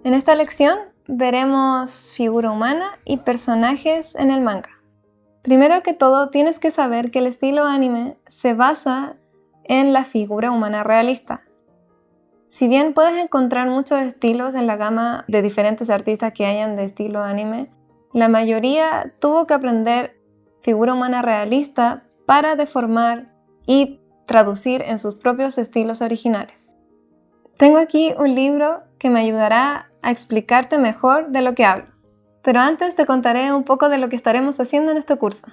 En esta lección veremos figura humana y personajes en el manga. Primero que todo, tienes que saber que el estilo anime se basa en la figura humana realista. Si bien puedes encontrar muchos estilos en la gama de diferentes artistas que hayan de estilo anime, la mayoría tuvo que aprender figura humana realista para deformar y traducir en sus propios estilos originales. Tengo aquí un libro que me ayudará a explicarte mejor de lo que hablo. Pero antes te contaré un poco de lo que estaremos haciendo en este curso.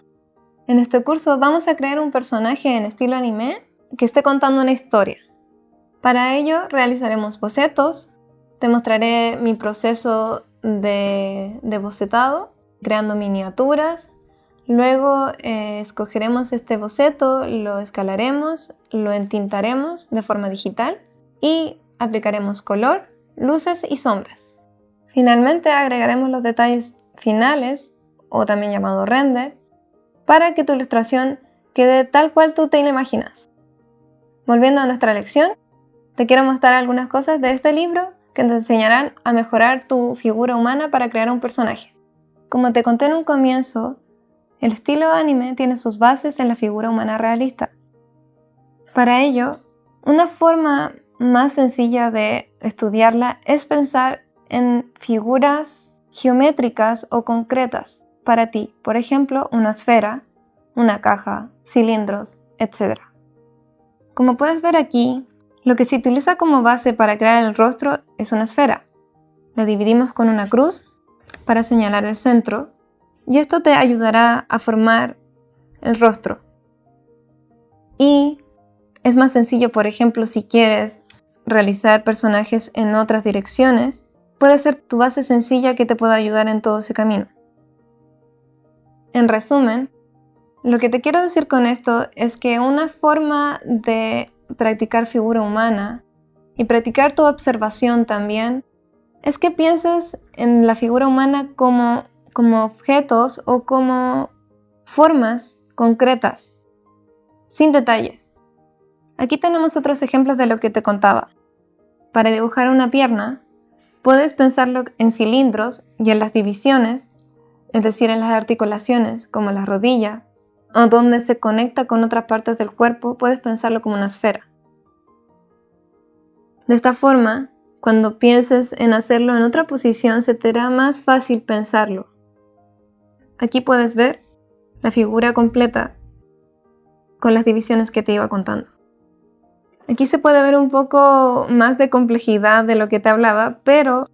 En este curso vamos a crear un personaje en estilo anime que esté contando una historia. Para ello realizaremos bocetos, te mostraré mi proceso de bocetado, creando miniaturas. Luego escogeremos este boceto, lo escalaremos, lo entintaremos de forma digital y aplicaremos color, luces y sombras. Finalmente agregaremos los detalles finales, o también llamado render, para que tu ilustración quede tal cual tú te la imaginas. Volviendo a nuestra lección, te quiero mostrar algunas cosas de este libro que te enseñarán a mejorar tu figura humana para crear un personaje. Como te conté en un comienzo, el estilo anime tiene sus bases en la figura humana realista. Para ello, una forma más sencilla de estudiarla es pensar en figuras geométricas o concretas para ti. Por ejemplo, una esfera, una caja, cilindros, etc. Como puedes ver aquí, lo que se utiliza como base para crear el rostro es una esfera. La dividimos con una cruz para señalar el centro y esto te ayudará a formar el rostro. Y es más sencillo, por ejemplo, si quieres realizar personajes en otras direcciones, puede ser tu base sencilla que te pueda ayudar en todo ese camino. En resumen, lo que te quiero decir con esto es que una forma de practicar figura humana y practicar tu observación también es que pienses en la figura humana como objetos o como formas concretas, sin detalles. Aquí tenemos otros ejemplos de lo que te contaba. Para dibujar una pierna, puedes pensarlo en cilindros y en las divisiones, es decir, en las articulaciones, como la rodilla, o donde se conecta con otras partes del cuerpo, puedes pensarlo como una esfera. De esta forma, cuando pienses en hacerlo en otra posición, se te hará más fácil pensarlo. Aquí puedes ver la figura completa con las divisiones que te iba contando. Aquí se puede ver un poco más de complejidad de lo que te hablaba, pero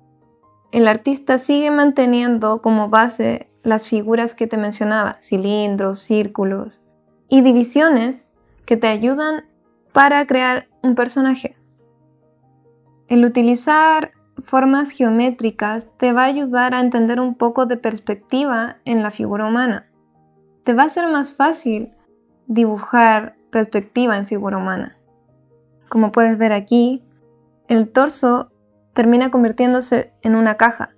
el artista sigue manteniendo como base las figuras que te mencionaba, cilindros, círculos y divisiones que te ayudan para crear un personaje. El utilizar formas geométricas te va a ayudar a entender un poco de perspectiva en la figura humana. Te va a ser más fácil dibujar perspectiva en figura humana. Como puedes ver aquí, el torso termina convirtiéndose en una caja.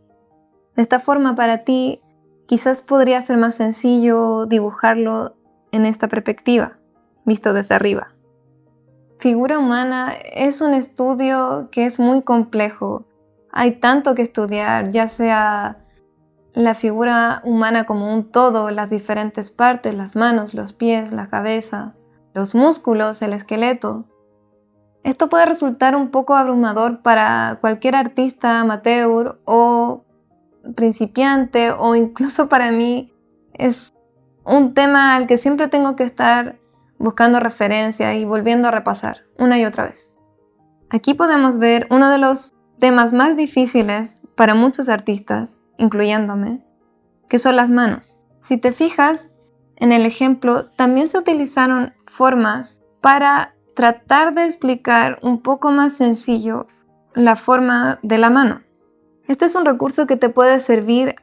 De esta forma, para ti, quizás podría ser más sencillo dibujarlo en esta perspectiva, visto desde arriba. Figura humana es un estudio que es muy complejo. Hay tanto que estudiar, ya sea la figura humana como un todo, las diferentes partes, las manos, los pies, la cabeza, los músculos, el esqueleto. Esto puede resultar un poco abrumador para cualquier artista amateur o principiante, o incluso para mí es un tema al que siempre tengo que estar buscando referencias y volviendo a repasar una y otra vez. Aquí podemos ver uno de los temas más difíciles para muchos artistas, incluyéndome, que son las manos. Si te fijas en el ejemplo, también se utilizaron formas para tratar de explicar un poco más sencillo la forma de la mano. Este es un recurso que te puede servir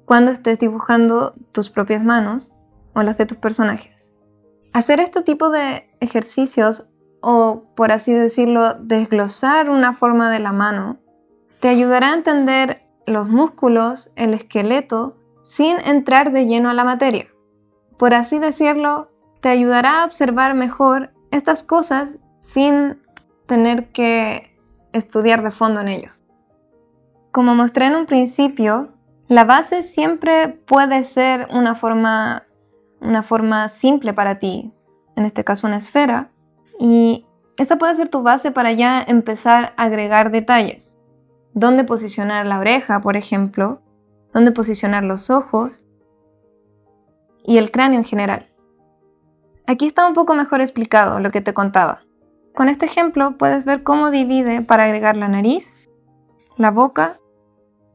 cuando estés dibujando tus propias manos o las de tus personajes. Hacer este tipo de ejercicios, o por así decirlo, desglosar una forma de la mano, te ayudará a entender los músculos, el esqueleto, sin entrar de lleno a la materia. Por así decirlo, te ayudará a observar mejor estas cosas sin tener que estudiar de fondo en ello. Como mostré en un principio, la base siempre puede ser una forma simple para ti, en este caso una esfera, y esa puede ser tu base para ya empezar a agregar detalles. Dónde posicionar la oreja, por ejemplo, dónde posicionar los ojos y el cráneo en general. Aquí está un poco mejor explicado lo que te contaba. Con este ejemplo puedes ver cómo divide para agregar la nariz, la boca,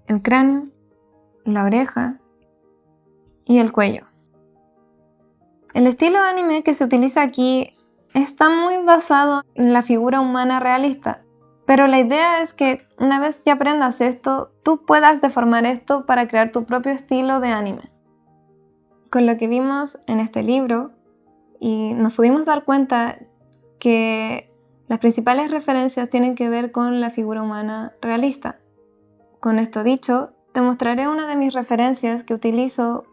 el cráneo, la oreja y el cuello. El estilo anime que se utiliza aquí está muy basado en la figura humana realista, pero la idea es que una vez que aprendas esto, tú puedas deformar esto para crear tu propio estilo de anime. Con lo que vimos en este libro, y nos pudimos dar cuenta que las principales referencias tienen que ver con la figura humana realista. Con esto dicho, te mostraré una de mis referencias que utilizo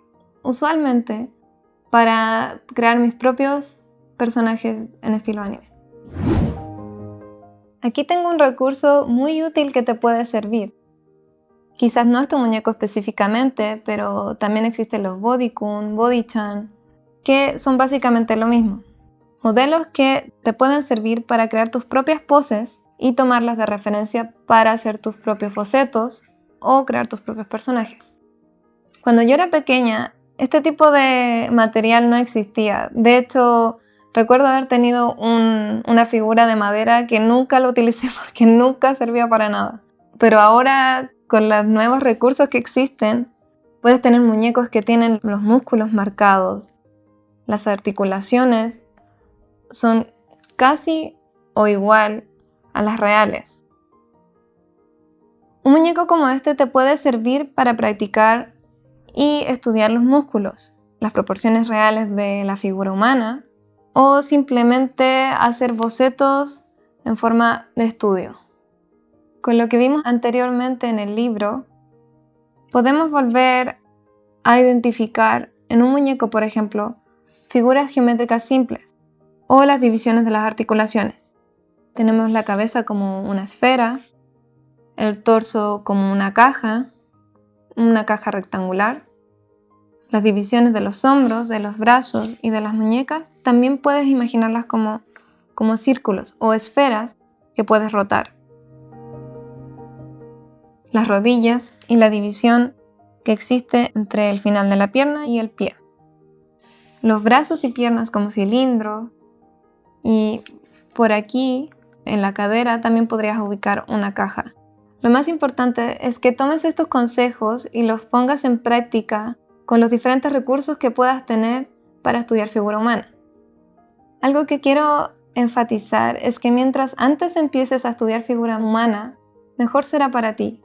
usualmente para crear mis propios personajes en estilo anime. Aquí tengo un recurso muy útil que te puede servir. Quizás no es tu muñeco específicamente, pero también existen los Bodycon, Bodychan, que son básicamente lo mismo. Modelos que te pueden servir para crear tus propias poses y tomarlas de referencia para hacer tus propios bocetos o crear tus propios personajes. Cuando yo era pequeña, este tipo de material no existía. De hecho, recuerdo haber tenido una figura de madera que nunca lo utilicé porque nunca servía para nada. Pero ahora, con los nuevos recursos que existen, puedes tener muñecos que tienen los músculos marcados. Las articulaciones son casi o igual a las reales. Un muñeco como este te puede servir para practicar y estudiar los músculos, las proporciones reales de la figura humana, o simplemente hacer bocetos en forma de estudio. Con lo que vimos anteriormente en el libro, podemos volver a identificar en un muñeco, por ejemplo, figuras geométricas simples o las divisiones de las articulaciones. Tenemos la cabeza como una esfera, el torso como una caja rectangular. Las divisiones de los hombros, de los brazos y de las muñecas también puedes imaginarlas como círculos o esferas que puedes rotar. Las rodillas y la división que existe entre el final de la pierna y el pie. Los brazos y piernas como cilindros, y por aquí en la cadera también podrías ubicar una caja. Lo más importante es que tomes estos consejos y los pongas en práctica con los diferentes recursos que puedas tener para estudiar figura humana. Algo que quiero enfatizar es que mientras antes empieces a estudiar figura humana, mejor será para ti.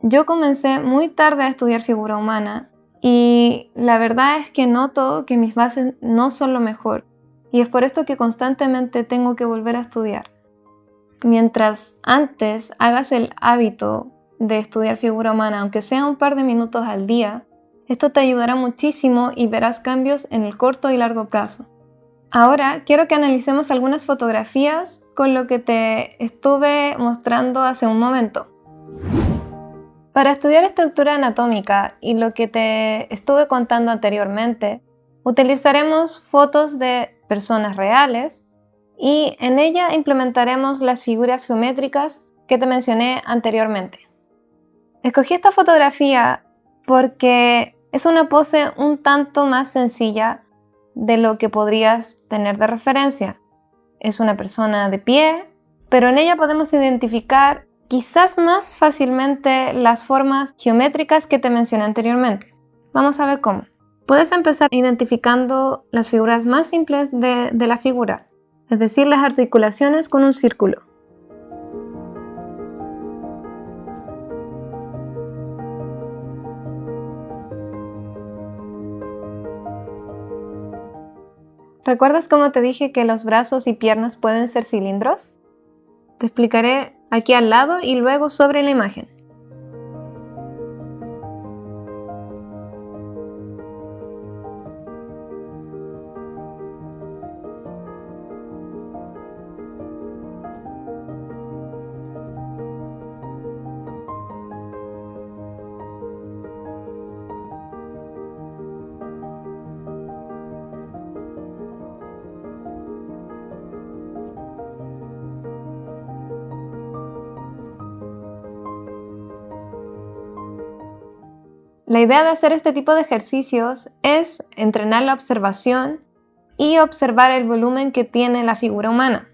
Yo comencé muy tarde a estudiar figura humana y la verdad es que noto que mis bases no son lo mejor, y es por esto que constantemente tengo que volver a estudiar. Mientras antes hagas el hábito de estudiar figura humana, aunque sea un par de minutos al día, esto te ayudará muchísimo y verás cambios en el corto y largo plazo. Ahora quiero que analicemos algunas fotografías con lo que te estuve mostrando hace un momento. Para estudiar estructura anatómica y lo que te estuve contando anteriormente, utilizaremos fotos de personas reales y en ella implementaremos las figuras geométricas que te mencioné anteriormente. Escogí esta fotografía porque es una pose un tanto más sencilla de lo que podrías tener de referencia. Es una persona de pie, pero en ella podemos identificar quizás más fácilmente las formas geométricas que te mencioné anteriormente. Vamos a ver cómo. Puedes empezar identificando las figuras más simples de la figura, es decir, las articulaciones con un círculo. ¿Recuerdas cómo te dije que los brazos y piernas pueden ser cilindros? Te explicaré aquí al lado y luego sobre la imagen. La idea de hacer este tipo de ejercicios es entrenar la observación y observar el volumen que tiene la figura humana.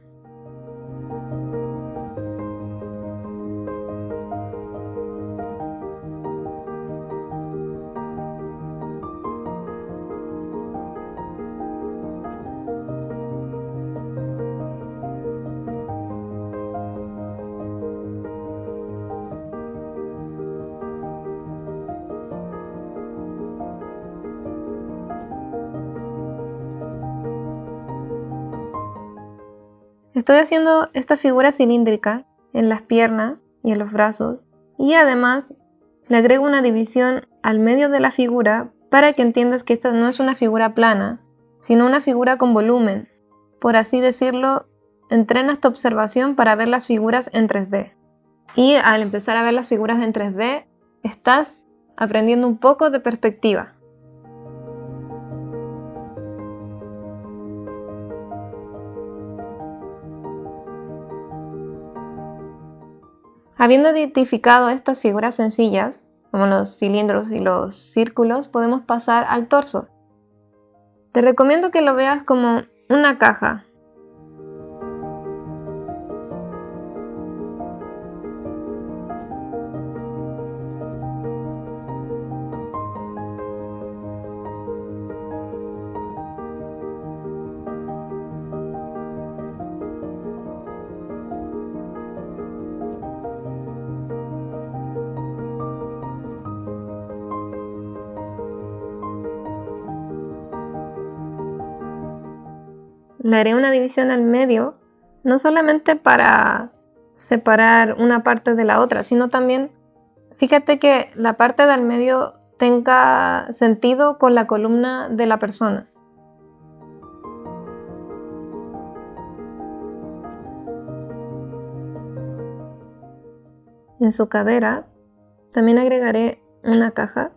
Estoy haciendo esta figura cilíndrica en las piernas y en los brazos y además le agrego una división al medio de la figura para que entiendas que esta no es una figura plana, sino una figura con volumen. Por así decirlo, entrenas tu observación para ver las figuras en 3D. Y al empezar a ver las figuras en 3D, estás aprendiendo un poco de perspectiva. Habiendo identificado estas figuras sencillas, como los cilindros y los círculos, podemos pasar al torso. Te recomiendo que lo veas como una caja. Le haré una división al medio, no solamente para separar una parte de la otra, sino también, fíjate que la parte del medio tenga sentido con la columna de la persona. En su cadera también agregaré una caja.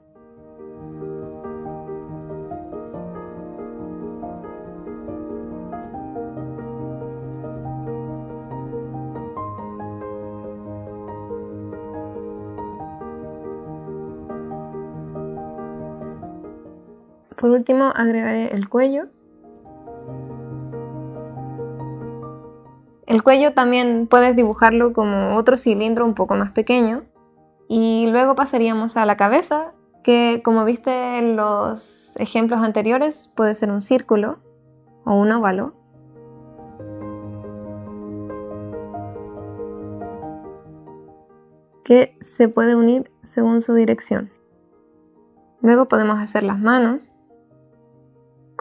Por último, agregaré el cuello. El cuello también puedes dibujarlo como otro cilindro un poco más pequeño. Y luego pasaríamos a la cabeza, que como viste en los ejemplos anteriores, puede ser un círculo o un óvalo. Que se puede unir según su dirección. Luego podemos hacer las manos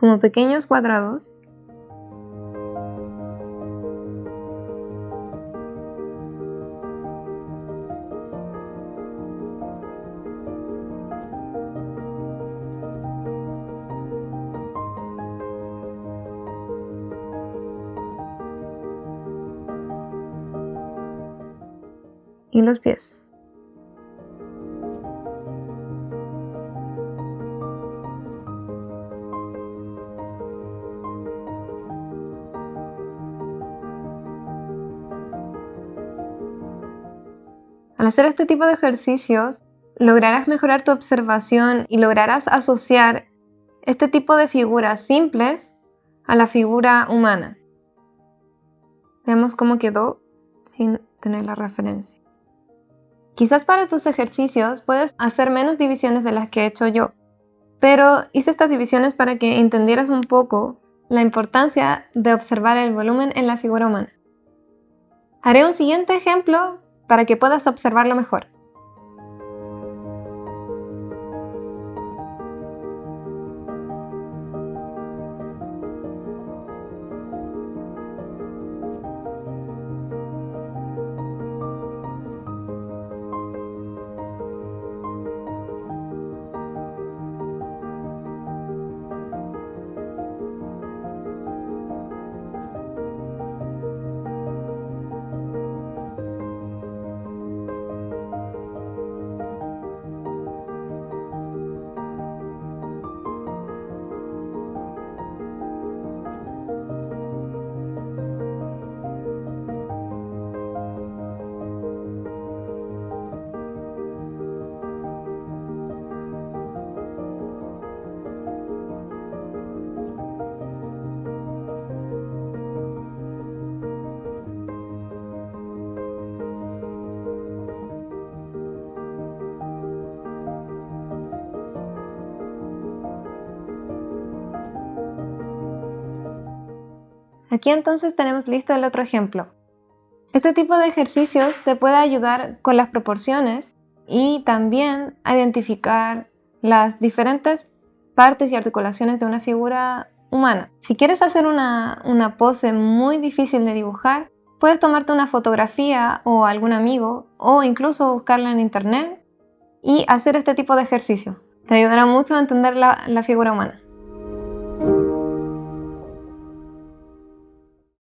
como pequeños cuadrados. Y los pies. Al hacer este tipo de ejercicios, lograrás mejorar tu observación y lograrás asociar este tipo de figuras simples a la figura humana. Veamos cómo quedó sin tener la referencia. Quizás para tus ejercicios puedes hacer menos divisiones de las que he hecho yo, pero hice estas divisiones para que entendieras un poco la importancia de observar el volumen en la figura humana. Haré un siguiente ejemplo para que puedas observarlo mejor. Aquí entonces tenemos listo el otro ejemplo. Este tipo de ejercicios te puede ayudar con las proporciones y también a identificar las diferentes partes y articulaciones de una figura humana. Si quieres hacer una pose muy difícil de dibujar, puedes tomarte una fotografía o algún amigo o incluso buscarla en internet y hacer este tipo de ejercicio. Te ayudará mucho a entender la figura humana.